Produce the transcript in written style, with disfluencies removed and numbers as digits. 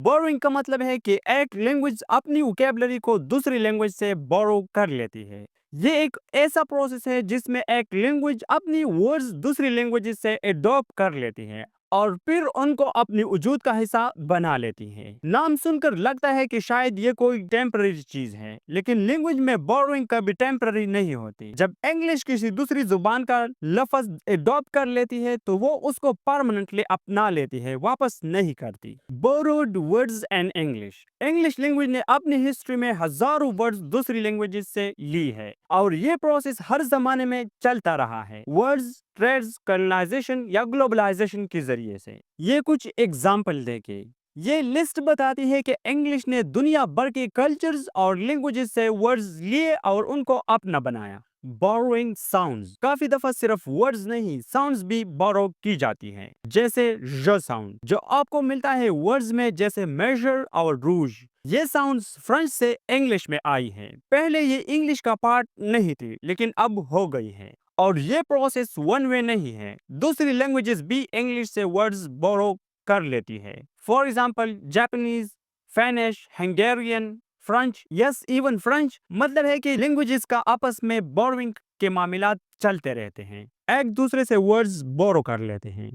Borrowing का मतलब है कि एक लैंग्वेज अपनी वोकैबुलरी को दूसरी लैंग्वेज से बोरो कर लेती है। ये एक ऐसा प्रोसेस है जिसमें एक लैंग्वेज अपनी वर्ड्स दूसरी लैंग्वेजेस से एडॉप्ट कर लेती है और फिर उनको अपनी वजूद का हिस्सा बना लेती है। नाम सुनकर लगता है कि शायद ये कोई टेम्पररी चीज है, लेकिन लैंग्वेज में बोरोइंग कभी टेम्पररी नहीं होती। जब इंग्लिश किसी दूसरी जुबान का लफ्ज एडॉप्ट कर लेती है तो वो उसको परमानेंटली अपना लेती है, वापस नहीं करती। Borrowed words and English English language ने अपनी हिस्ट्री में हजारों वर्ड्स दूसरी लैंग्वेजेस से ली है और ये प्रोसेस हर जमाने में चलता रहा है, वर्ड्स ट्रेड्स कॉलोनाइजेशन या ग्लोबलाइजेशन के जरिए से। ये कुछ एग्जाम्पल देके ये लिस्ट बताती है कि इंग्लिश ने दुनिया भर के कल्चर्स और लैंग्वेजेस से वर्ड्स लिए और उनको अपना बनाया। बोरोइंग साउंड्स काफी दफा सिर्फ वर्ड्स नहीं, साउंड्स भी बोरो की जाती हैं, जैसे ज साउंड जो आपको मिलता है वर्ड्स में, जैसे मेजर और रूज। ये साउंड्स फ्रेंच से इंग्लिश में आई हैं। पहले ये इंग्लिश का पार्ट नहीं थी, लेकिन अब हो गई है। और ये प्रोसेस वन वे नहीं है, दूसरी लैंग्वेजेस भी इंग्लिश से वर्ड्स बोरो कर लेती है। For example Japanese, Spanish, Hungarian, French, yes even French. मतलब है कि लैंग्वेजेस का आपस में बोरोइंग के मामलात चलते रहते हैं, एक दूसरे से वर्ड्स बोरो कर लेते हैं।